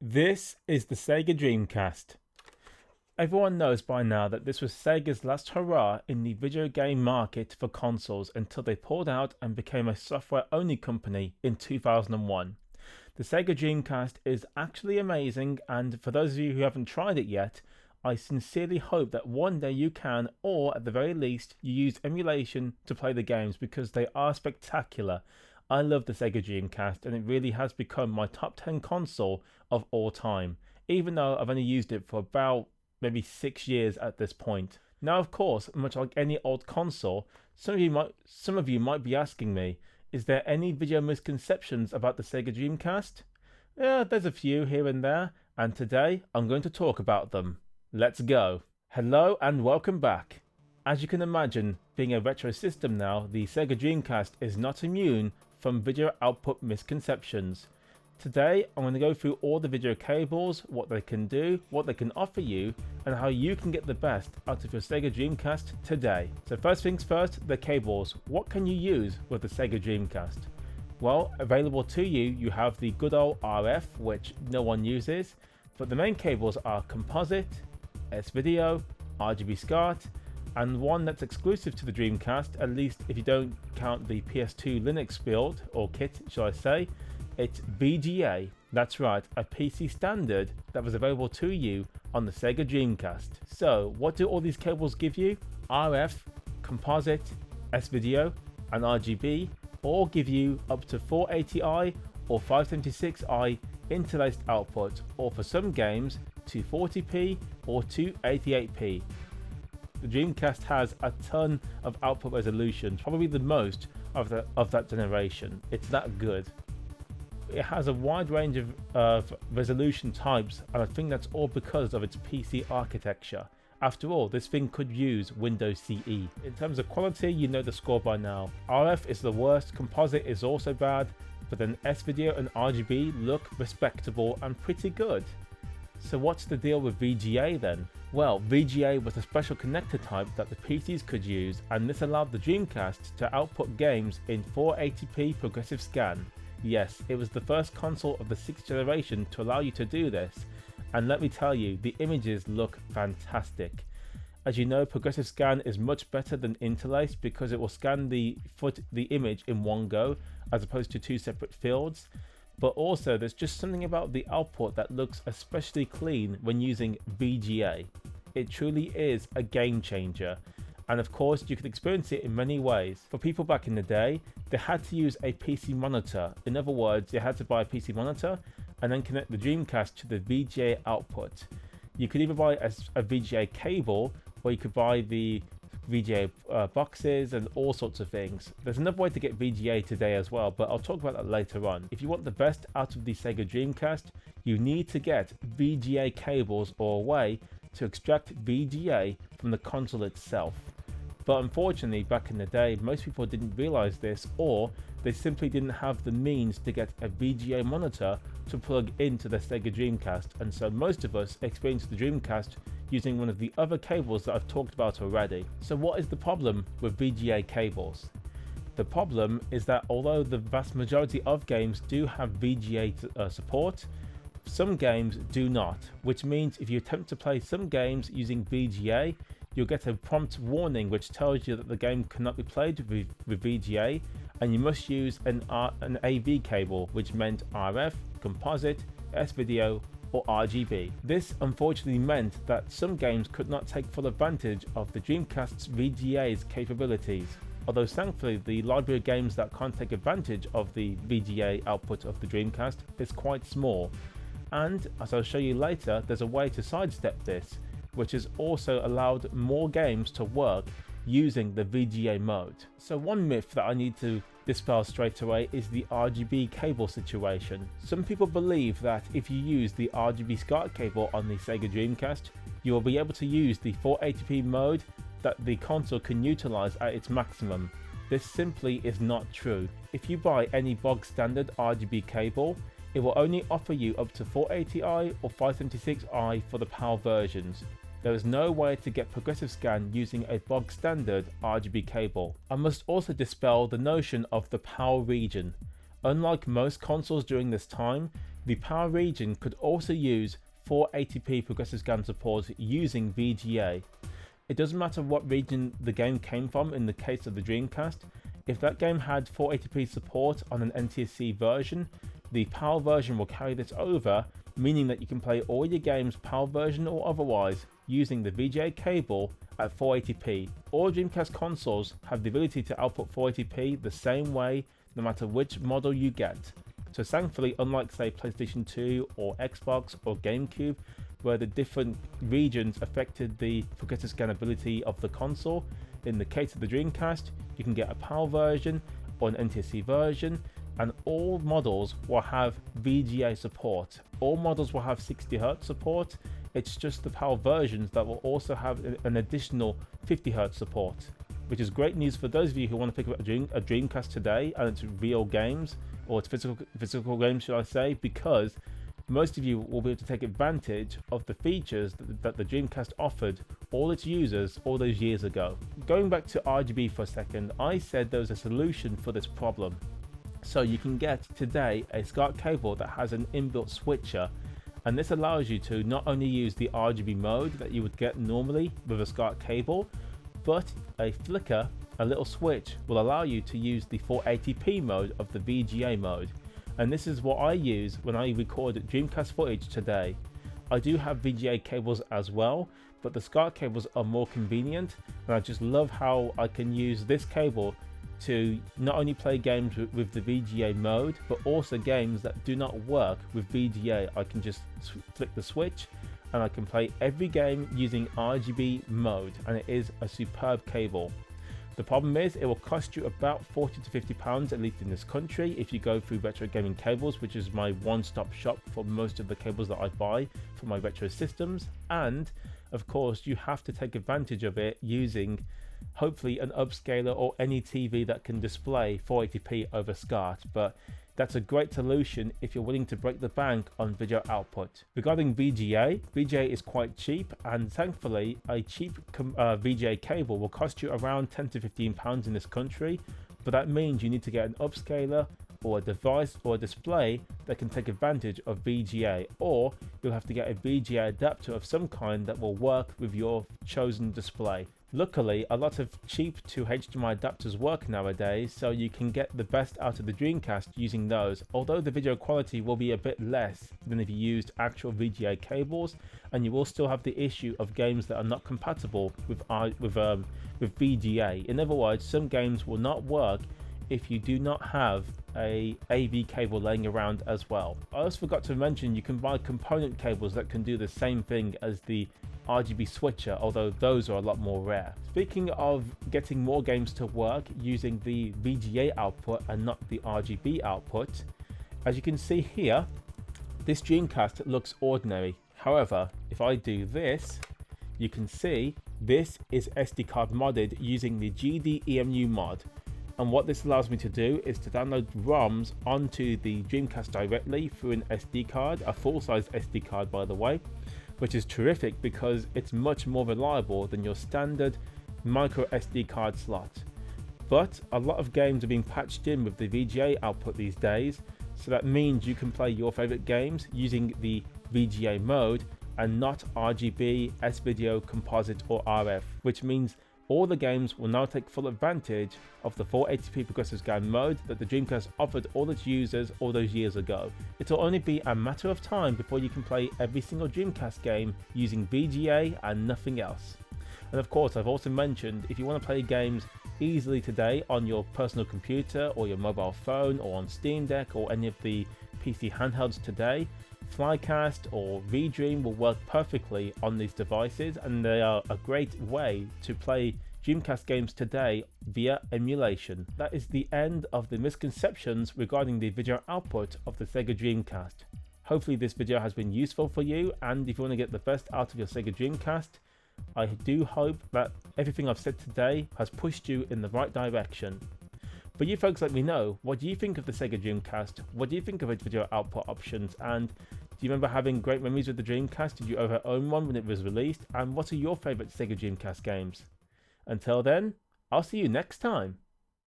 This is the SEGA Dreamcast. Everyone knows by now that this was Sega's last hurrah in the video game market for consoles until they pulled out and became a software-only company in 2001. The SEGA Dreamcast is actually amazing, and for those of you who haven't tried it yet, I sincerely hope that one day you can, or at the very least, you use emulation to play the games because they are spectacular. I love the SEGA Dreamcast and it really has become my top 10 console of all time, even though I've only used it for about maybe 6 years at this point. Now, of course, much like any old console, some of you might be asking me, is there any video misconceptions about the SEGA Dreamcast? Yeah, there's a few here and there, and today I'm going to talk about them. Let's go. Hello and welcome back. As you can imagine, being a retro system now, the SEGA Dreamcast is not immune from video output misconceptions. Today I'm going to go through all the video cables, what they can do, what they can offer you, and how you can get the best out of your SEGA Dreamcast today. So first things first, the cables. What can you use with the SEGA Dreamcast? Well, available to you, you have the good old RF, which no one uses, but the main cables are Composite, S-Video, RGB SCART, and one that's exclusive to the Dreamcast, at least if you don't count the PS2 Linux build, or kit shall I say, it's VGA. That's right, a PC standard that was available to you on the SEGA Dreamcast. So what do all these cables give you? RF, Composite, S-Video and RGB all give you up to 480i or 576i interlaced output, or for some games 240p or 288p. The Dreamcast has a ton of output resolution, probably the most of that generation. It's that good. It has a wide range of resolution types, and I think that's all because of its PC architecture. After all, this thing could use Windows CE. In terms of quality, you know the score by now. RF is the worst, Composite is also bad, but then S-Video and RGB look respectable and pretty good. So what's the deal with VGA then? Well, VGA was a special connector type that the PCs could use, and this allowed the Dreamcast to output games in 480p progressive scan. Yes, it was the first console of the 6th generation to allow you to do this, and let me tell you, the images look fantastic. As you know, progressive scan is much better than interlace because it will scan the image in one go as opposed to two separate fields. But also there's just something about the output that looks especially clean when using VGA. It truly is a game changer. And of course you could experience it in many ways. For people back in the day, they had to use a PC monitor. In other words, they had to buy a PC monitor and then connect the Dreamcast to the VGA output. You could either buy a VGA cable, or you could buy the VGA boxes and all sorts of things. There's another way to get VGA today as well, but I'll talk about that later on. If you want the best out of the SEGA Dreamcast, you need to get VGA cables or a way to extract VGA from the console itself. But unfortunately, back in the day, most people didn't realize this, or they simply didn't have the means to get a VGA monitor to plug into the SEGA Dreamcast, and so most of us experienced the Dreamcast using one of the other cables that I've talked about already. So what is the problem with VGA cables? The problem is that although the vast majority of games do have VGA support, some games do not, which means if you attempt to play some games using VGA, you'll get a prompt warning which tells you that the game cannot be played with VGA, and you must use an AV cable, which meant RF, Composite, S-Video or RGB. This unfortunately meant that some games could not take full advantage of the Dreamcast's VGA's capabilities. Although thankfully the library of games that can't take advantage of the VGA output of the Dreamcast is quite small. And as I'll show you later, there's a way to sidestep this, which has also allowed more games to work using the VGA mode. So one myth that I need to dispel straight away is the RGB cable situation. Some people believe that if you use the RGB SCART cable on the SEGA Dreamcast, you will be able to use the 480p mode that the console can utilize at its maximum. This simply is not true. If you buy any bog standard RGB cable, it will only offer you up to 480i or 576i for the PAL versions. There is no way to get progressive scan using a bog standard RGB cable. I must also dispel the notion of the PAL region. Unlike most consoles during this time, The power region could also use 480p progressive scan support using VGA. It doesn't matter what region the game came from in the case of the Dreamcast. If that game had 480p support on an NTSC version, the PAL version will carry this over, meaning that you can play all your games PAL version or otherwise using the VGA cable at 480p. All Dreamcast consoles have the ability to output 480p the same way no matter which model you get. So thankfully, unlike say PlayStation 2 or Xbox or GameCube, where the different regions affected the progressive scannability of the console, in the case of the Dreamcast, you can get a PAL version or an NTSC version, and all models will have VGA support. All models will have 60Hz support. It's just the PAL versions that will also have an additional 50Hz support, which is great news for those of you who want to pick up a Dreamcast today and it's real games, or it's physical games should I say, because most of you will be able to take advantage of the features that the Dreamcast offered all its users all those years ago. Going back to RGB for a second, I said there was a solution for this problem. So you can get today a SCART cable that has an inbuilt switcher, and this allows you to not only use the RGB mode that you would get normally with a SCART cable, but a flicker, a little switch, will allow you to use the 480p mode of the VGA mode. And this is what I use when I record Dreamcast footage today. I do have VGA cables as well, but the SCART cables are more convenient, and I just love how I can use this cable to not only play games with the VGA mode, but also games that do not work with VGA. I can just flick the switch and I can play every game using RGB mode, and it is a superb cable. The problem is it will cost you about £40 to £50, at least in this country, if you go through Retro Gaming Cables, which is my one-stop shop for most of the cables that I buy for my retro systems. And of course you have to take advantage of it using hopefully an upscaler or any TV that can display 480p over SCART, but that's a great solution if you're willing to break the bank on video output. Regarding VGA, VGA is quite cheap, and thankfully a cheap VGA cable will cost you around £10 to £15 in this country, but that means you need to get an upscaler or a device or a display that can take advantage of VGA, or you'll have to get a VGA adapter of some kind that will work with your chosen display. Luckily, a lot of cheap to HDMI adapters work nowadays, so you can get the best out of the Dreamcast using those, although the video quality will be a bit less than if you used actual VGA cables, and you will still have the issue of games that are not compatible with VGA. In other words, some games will not work if you do not have a AV cable laying around as well. I also forgot to mention you can buy component cables that can do the same thing as the RGB switcher, although those are a lot more rare. Speaking of getting more games to work using the VGA output and not the RGB output, as you can see here, this Dreamcast looks ordinary. However, if I do this, you can see this is SD card modded using the GDEMU mod. And what this allows me to do is to download ROMs onto the Dreamcast directly through an SD card, a full-size SD card by the way, which is terrific because it's much more reliable than your standard micro SD card slot. But a lot of games are being patched in with the VGA output these days, so that means you can play your favorite games using the VGA mode and not RGB, S-Video, Composite or RF, which means all the games will now take full advantage of the 480p progressive scan mode that the Dreamcast offered all its users all those years ago. It'll only be a matter of time before you can play every single Dreamcast game using VGA and nothing else. And of course, I've also mentioned if you want to play games easily today on your personal computer or your mobile phone or on Steam Deck or any of the PC handhelds today, Flycast or VDream will work perfectly on these devices, and they are a great way to play Dreamcast games today via emulation. That is the end of the misconceptions regarding the video output of the SEGA Dreamcast. Hopefully this video has been useful for you, and if you want to get the best out of your SEGA Dreamcast, I do hope that everything I've said today has pushed you in the right direction. But you folks let me know, what do you think of the SEGA Dreamcast? What do you think of its video output options? And do you remember having great memories with the Dreamcast? Did you ever own one when it was released? And what are your favourite SEGA Dreamcast games? Until then, I'll see you next time.